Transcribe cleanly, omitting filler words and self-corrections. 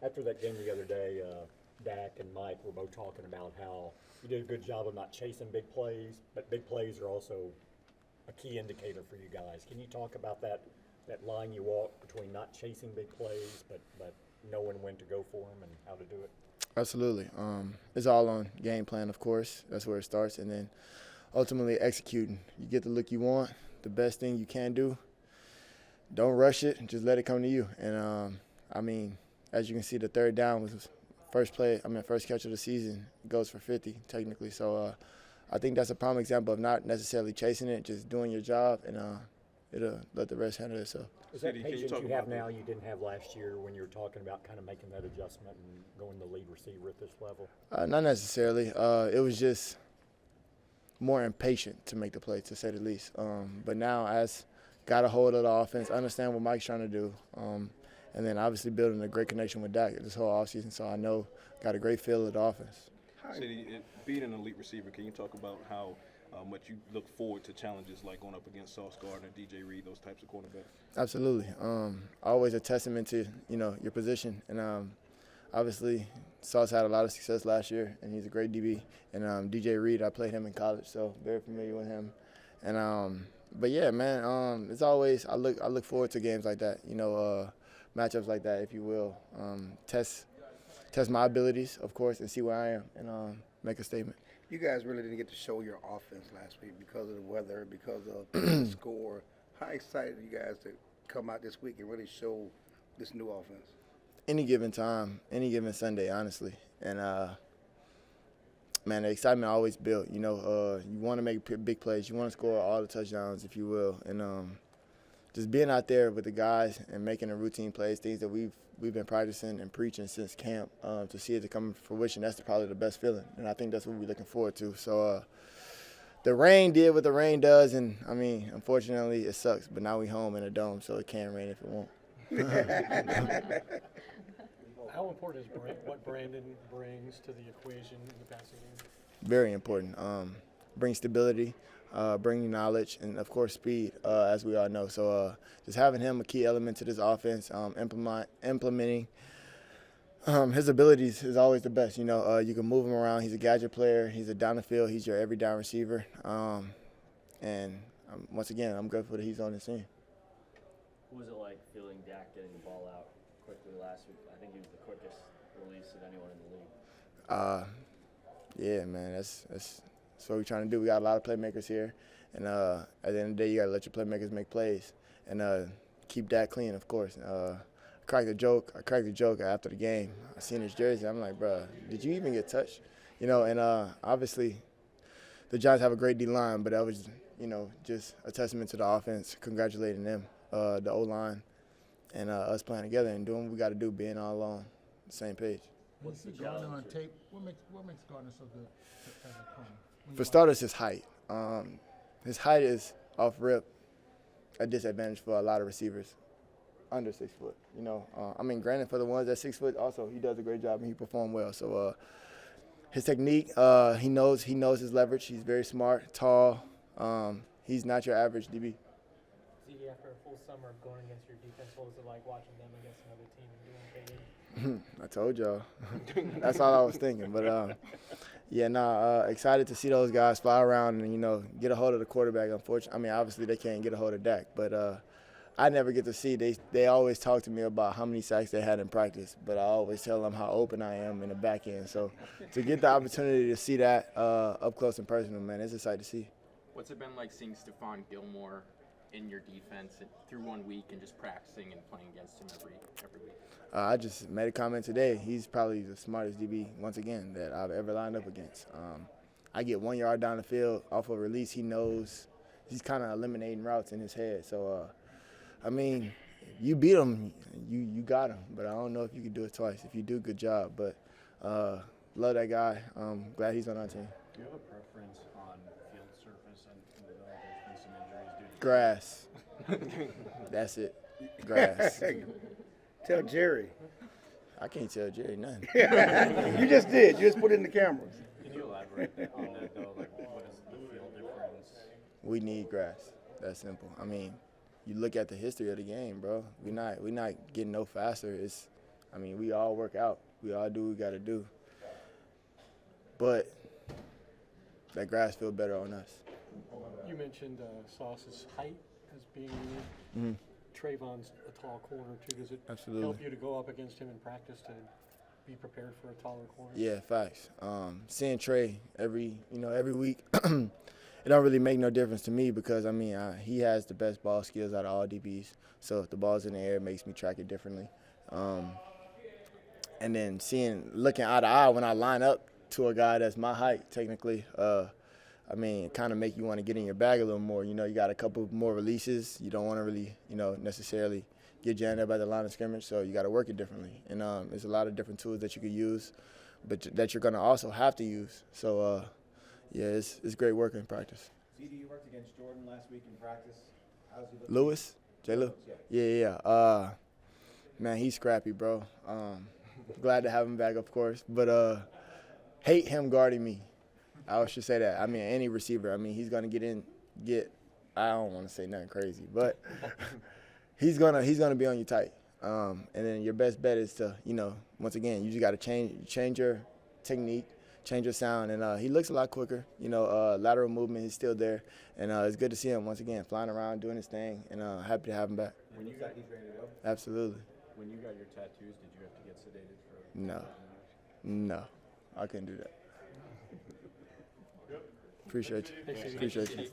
After that game the other day, Dak and Mike were both talking about how you did a good job of not chasing big plays, but big plays are also a key indicator for you guys. Can you talk about that line you walk between not chasing big plays, but knowing when to go for them and how to do it? Absolutely. It's all on game plan, of course. That's where it starts. And then ultimately executing. You get the look you want, the best thing you can do. Don't rush it. Just let it come to you. And, as you can see, the third down was first catch of the season. It goes for 50, technically. So I think that's a prime example of not necessarily chasing it, just doing your job, and it'll let the rest handle itself. Is that patience you have now you didn't have last year when you were talking about kind of making that adjustment and going the lead receiver at this level? Not necessarily. It was just more impatient to make the play, to say the least. But now, as got a hold of the offense, understand what Mike's trying to do, and then obviously building a great connection with Dak this whole offseason. So I know got a great feel of the offense. CeeDee, being an elite receiver, can you talk about how much you look forward to challenges like going up against Sauce Gardner, DJ Reed, those types of cornerbacks? Absolutely. Always a testament to your position, and obviously Sauce had a lot of success last year, and he's a great DB. And DJ Reed, I played him in college, so very familiar with him. And but yeah, man, it's always I look forward to games like that. Matchups like that, if you will. Test my abilities, of course, and see where I am, and make a statement. You guys really didn't get to show your offense last week because of the weather, because of the score. How excited are you guys to come out this week and really show this new offense? Any given time, any given Sunday, honestly. And, man, the excitement always built. You want to make big plays. You want to score all the touchdowns, if you will. And just being out there with the guys and making the routine plays, things that we've been practicing and preaching since camp, to see it to come to fruition, that's probably the best feeling. And I think that's what we're looking forward to. So the rain did what the rain does, and, unfortunately it sucks. But now we home in a dome, so it can rain if it won't. How important is what Brandon brings to the equation in the passing game? Very important. Bring stability, bring knowledge, and, of course, speed, as we all know. So just having him a key element to this offense, implementing his abilities is always the best. You can move him around. He's a gadget player. He's a down the field. He's your every down receiver. Once again, I'm grateful that he's on the team. What was it like feeling Dak getting the ball out quickly last week? I think he was the quickest release of anyone in the league. Yeah, man, that's what we're trying to do. We got a lot of playmakers here, and at the end of the day, you got to let your playmakers make plays and keep Dak clean, of course. I cracked a joke after the game. I seen his jersey. I'm like, bro, did you even get touched? And obviously the Giants have a great D-line, but that was, just a testament to the offense, congratulating them, the O-line, and us playing together and doing what we got to do, being all on the same page. What's the Gardner on tape? What makes Gardner so good as a corner? For starters, his height. His height is off rip a disadvantage for a lot of receivers under 6 foot. Granted, for the ones that 6 foot, also he does a great job and he performed well. So his technique, he knows his leverage. He's very smart, tall. He's not your average DB. CeeDee, after a full summer of going against your defense, what was it like watching them against another team and doing what they did? I told y'all. That's all I was thinking. But, excited to see those guys fly around and, get a hold of the quarterback. Unfortunately, obviously they can't get a hold of Dak. But I never get to see. They always talk to me about how many sacks they had in practice. But I always tell them how open I am in the back end. So to get the opportunity to see that up close and personal, man, it's a sight to see. What's it been like seeing Stephon Gilmore in your defense through 1 week and just practicing and playing against him every week? I just made a comment today. He's probably the smartest DB, once again, that I've ever lined up against. I get 1 yard down the field off a release. He knows he's kind of eliminating routes in his head. So, you beat him, you got him. But I don't know if you can do it twice. If you do, good job. But love that guy. Glad he's on our team. Do you have a preference on field surface? And there's been some injuries due to grass. That's it. Grass. Tell Jerry. I can't tell Jerry nothing. You just did. You just put it in the cameras. Can you elaborate on that, though? Like, what is the field difference? We need grass. That's simple. You look at the history of the game, bro. We're not getting no faster. I mean, we all work out. We all do what we got to do. But that grass feel better on us. You mentioned Sauce's height as being unique. Mm-hmm. Trayvon's a tall corner too. Does it Absolutely. help you to go up against him in practice to be prepared for a taller corner? Yeah, facts. Seeing Trey every week, it don't really make no difference to me because I mean he has the best ball skills out of all DBs. So if the ball's in the air, it makes me track it differently. And then looking eye to eye when I line up to a guy that's my height, technically, I mean, it kind of make you want to get in your bag a little more. You know, you got a couple more releases. You don't want to really, necessarily get jammed up at the line of scrimmage, so you got to work it differently. And there's a lot of different tools that you could use, but that you're going to also have to use. So, yeah, it's great work in practice. CeeDee, you worked against Jordan last week in practice. How's he looking? Lewis? J. Lou? Yeah. Man, he's scrappy, bro. Glad to have him back, of course. But hate him guarding me. I should say that. I mean, any receiver. I mean, he's gonna I don't want to say nothing crazy, but he's gonna be on you tight. And then your best bet is to, once again, you just got to change your technique, change your sound, and he looks a lot quicker. Lateral movement is still there, and it's good to see him once again flying around doing his thing, and happy to have him back. When you got he's ready to go. Absolutely. When you got your tattoos, did you have to get sedated for? No, I couldn't do that. Appreciate you.